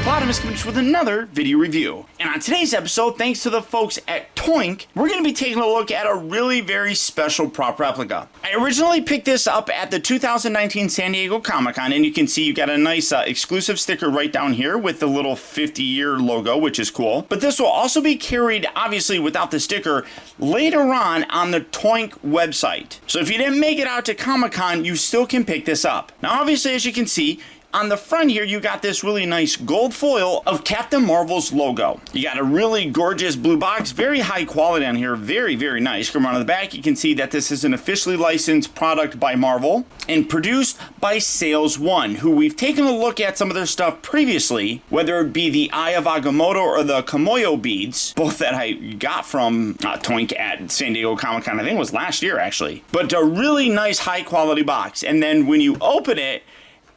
Hippopotamus coming with another video review. And on today's episode, thanks to the folks at Toink, we're going to be taking a look at a really very special prop replica. I originally picked this up at the 2019 San Diego Comic-Con, and you can see you got a nice exclusive sticker right down here with the little 50-year logo, which is cool. But this will also be carried, obviously without the sticker, later on the Toink website. So if you didn't make it out to Comic-Con, you still can pick this up. Now obviously, as you can see, on the front here, you got this really nice gold foil of Captain Marvel's logo. You got a really gorgeous blue box, very high quality on here, very, very nice. Come around to the back, you can see that this is an officially licensed product by Marvel and produced by Sales One, who we've taken a look at some of their stuff previously, whether it be the Eye of Agamotto or the Kamoyo beads, both that I got from Toink at San Diego Comic-Con, I think it was last year actually. But a really nice high quality box. And then when you open it,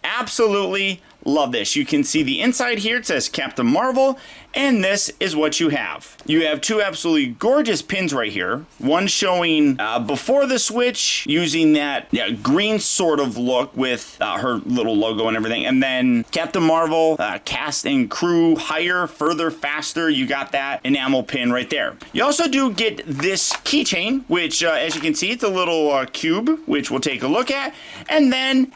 absolutely love this. You can see the inside here, it says Captain Marvel, and this is what you have. You have two absolutely gorgeous pins right here. One showing before the switch, using that green sort of look with her little logo and everything. And then Captain Marvel, cast and crew, higher, further, faster. You got that enamel pin right there. You also do get this keychain, which as you can see, it's a little cube, which we'll take a look at. And then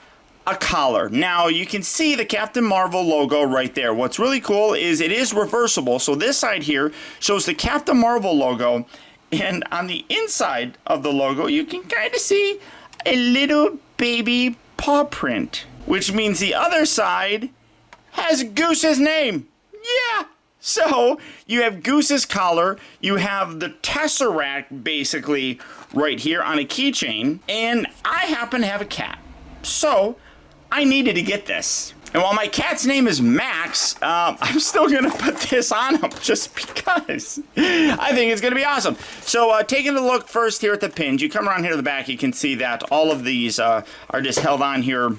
a collar. Now you can see the Captain Marvel logo right there. What's really cool is it is reversible. So this side here shows the Captain Marvel logo, and on the inside of the logo you can kind of see a little baby paw print, which means the other side has Goose's name. Yeah. So you have Goose's collar, you have the Tesseract basically right here on a keychain, and I happen to have a cat. So I needed to get this. And while my cat's name is Max, I'm still going to put this on him just because I think it's going to be awesome. So taking a look first here at the pins, you come around here to the back, you can see that all of these are just held on here.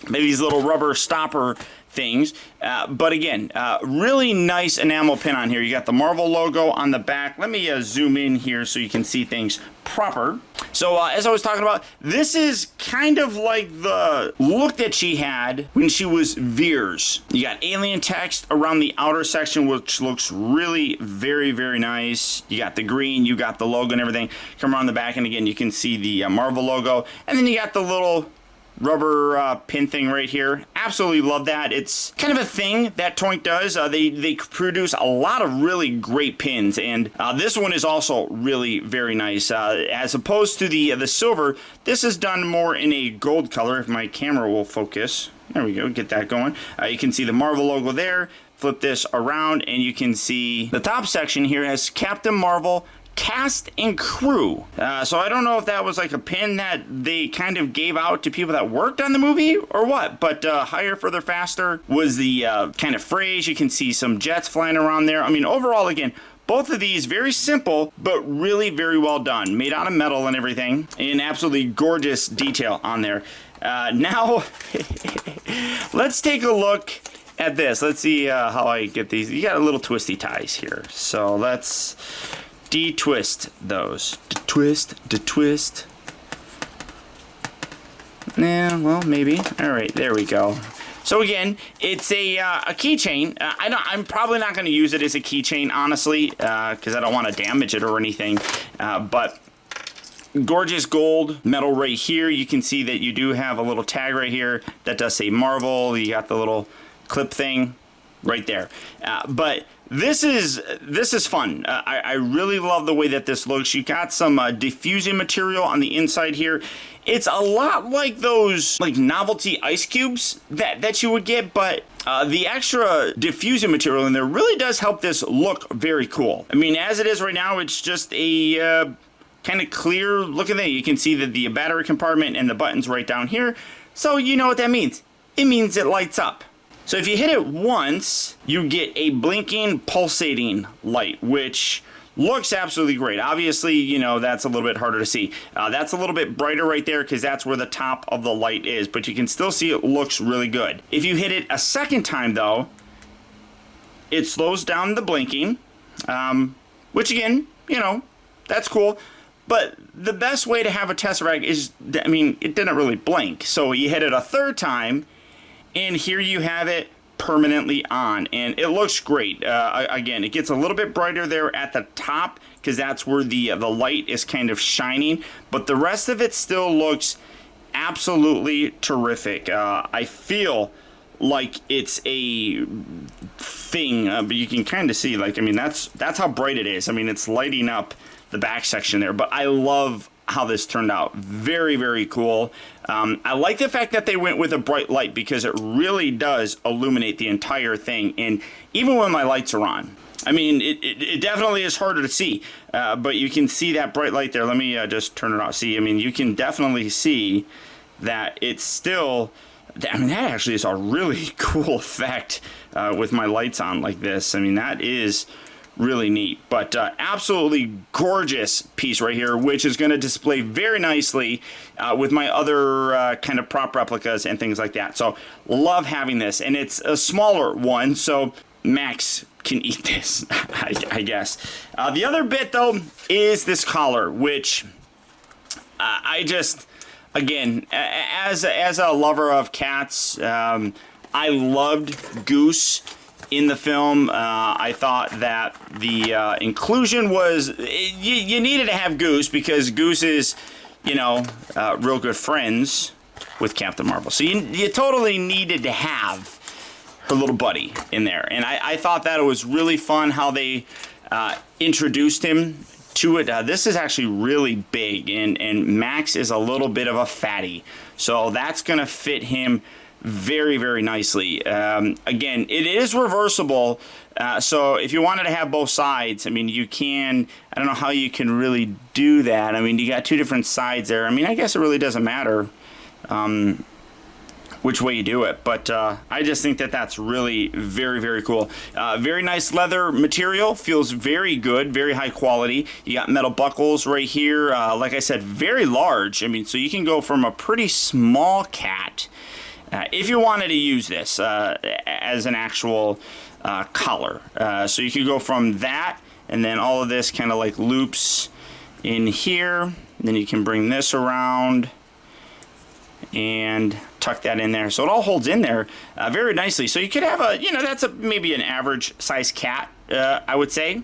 Maybe these little rubber stopper things. But again, really nice enamel pin on here. You got the Marvel logo on the back. Let me zoom in here so you can see things proper. So as I was talking about, this is kind of like the look that she had when she was Veers. You got alien text around the outer section, which looks really very, very nice. You got the green, you got the logo and everything. Come around the back, and again, you can see the Marvel logo. And then you got the little rubber pin thing right here. Absolutely love that. It's kind of a thing that Toink does. They produce a lot of really great pins, and this one is also really very nice. As opposed to the silver, this is done more in a gold color. If my camera will focus. There we go, get that going. You can see the Marvel logo there. Flip this around and you can see the top section here has Captain Marvel cast and crew. So I don't know if that was like a pin that they kind of gave out to people that worked on the movie or what, but higher, further, faster was the kind of phrase. You can see some jets flying around there. I mean, overall, again, both of these very simple, but really very well done. Made out of metal and everything, and absolutely gorgeous detail on there. Now, let's take a look at this. Let's see how I get these. You got a little twisty ties here. So let's de-twist those. De-twist. Yeah, well, maybe. All right, there we go. So again, it's a keychain. I'm probably not going to use it as a keychain, honestly, because I don't want to damage it or anything. But gorgeous gold metal right here. You can see that you do have a little tag right here that does say Marvel. You got the little clip thing right there. But this is fun. I really love the way that this looks. You got some diffusing material on the inside here. It's a lot like those like novelty ice cubes that you would get, but the extra diffusing material in there really does help this look very cool. I mean, as it is right now, it's just a kind of clear looking thing. You can see that the battery compartment and the buttons right down here. So you know what that means. It means it lights up. So if you hit it once, you get a blinking, pulsating light, which looks absolutely great. Obviously, you know, that's a little bit harder to see. That's a little bit brighter right there because that's where the top of the light is, but you can still see it looks really good. If you hit it a second time, though, it slows down the blinking, which again, you know, that's cool. But the best way to have a Tesseract is, I mean, it didn't really blink. So you hit it a third time, and here you have it permanently on, and it looks great. Again, it gets a little bit brighter there at the top because that's where the light is kind of shining, but the rest of it still looks absolutely terrific. I feel like it's a thing, but you can kind of see, like, I mean, that's how bright it is. I mean, it's lighting up the back section there, but I love how this turned out. Very, very cool. I like the fact that they went with a bright light because it really does illuminate the entire thing, and even when my lights are on, I mean, it definitely is harder to see, but you can see that bright light there. Let me just turn it off. See, I mean, you can definitely see that it's still, I mean, that actually is a really cool effect with my lights on like this. I mean, that is really neat, but absolutely gorgeous piece right here, which is going to display very nicely with my other kind of prop replicas and things like that. So love having this, and it's a smaller one, so Max can eat this, I guess. The other bit though is this collar, which I just, again, as a lover of cats, I loved Goose in the film. I thought that the inclusion was, you needed to have Goose because Goose is, you know, real good friends with Captain Marvel. So you totally needed to have her little buddy in there. And I thought that it was really fun how they introduced him to it. This is actually really big, and Max is a little bit of a fatty. So that's going to fit him very, very nicely. Again, it is reversible, so if you wanted to have both sides, I mean, you can. I don't know how you can really do that. I mean, you got two different sides there. I mean, I guess it really doesn't matter which way you do it, but I just think that that's really very, very cool. Very nice leather material, feels very good, very high quality. You got metal buckles right here, like I said, very large. I mean, so you can go from a pretty small cat if you wanted to use this as an actual collar. So you could go from that, and then all of this kind of like loops in here, and then you can bring this around and tuck that in there. So it all holds in there very nicely. So you could have a, you know, that's maybe an average size cat, I would say,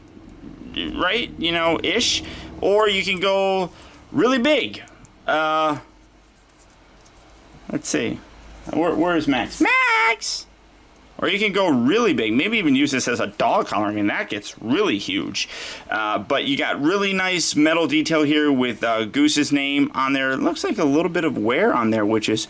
right? You know, ish. Or you can go really big. Let's see. Where is Max? Max! Or you can go really big. Maybe even use this as a dog collar. I mean, that gets really huge. But you got really nice metal detail here with Goose's name on there. It looks like a little bit of wear on there, which is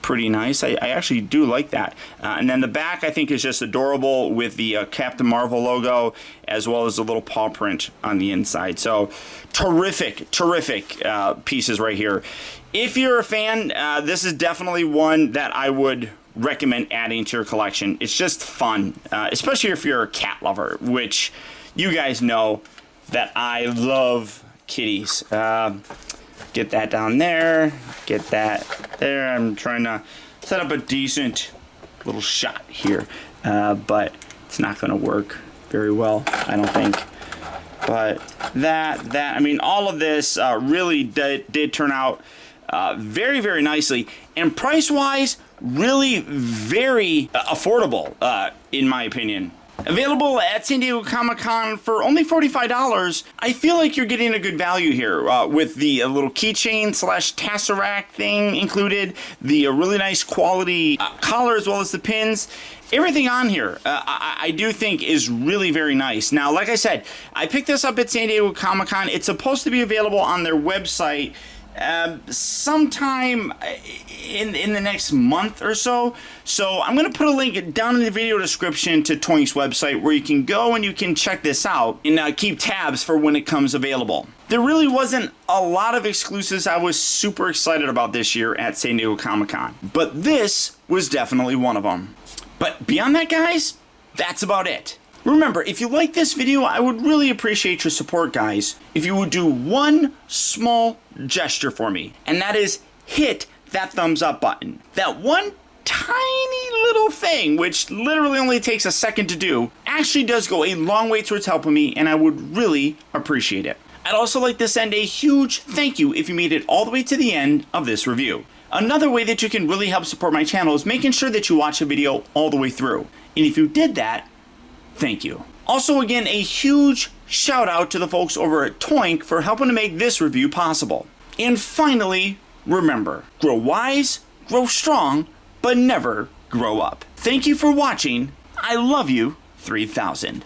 pretty nice. I actually do like that. And then the back, I think, is just adorable with the Captain Marvel logo, as well as the little paw print on the inside. So terrific, terrific pieces right here. If you're a fan, this is definitely one that I would recommend adding to your collection. It's just fun, especially if you're a cat lover, which you guys know that I love kitties. Get that down there, get that there. I'm trying to set up a decent little shot here, but it's not going to work very well, I don't think. But I mean, all of this really did turn out very, very nicely, and price-wise, really very affordable, in my opinion. Available at San Diego Comic-Con for only $45. I feel like you're getting a good value here with the little keychain / Tesseract thing included, the really nice quality collar as well as the pins. Everything on here, I do think is really very nice. Now, like I said, I picked this up at San Diego Comic-Con. It's supposed to be available on their website sometime in the next month or so. So I'm going to put a link down in the video description to Toink's website where you can go and you can check this out and keep tabs for when it comes available. There really wasn't a lot of exclusives I was super excited about this year at San Diego Comic-Con, but this was definitely one of them. But beyond that, guys, that's about it. Remember, if you like this video, I would really appreciate your support, guys, if you would do one small gesture for me, and that is hit that thumbs up button. That one tiny little thing, which literally only takes a second to do, actually does go a long way towards helping me, and I would really appreciate it. I'd also like to send a huge thank you if you made it all the way to the end of this review. Another way that you can really help support my channel is making sure that you watch the video all the way through. And if you did that, thank you. Also, again, a huge shout out to the folks over at Toink for helping to make this review possible. And finally, remember, grow wise, grow strong, but never grow up. Thank you for watching. I love you, 3000.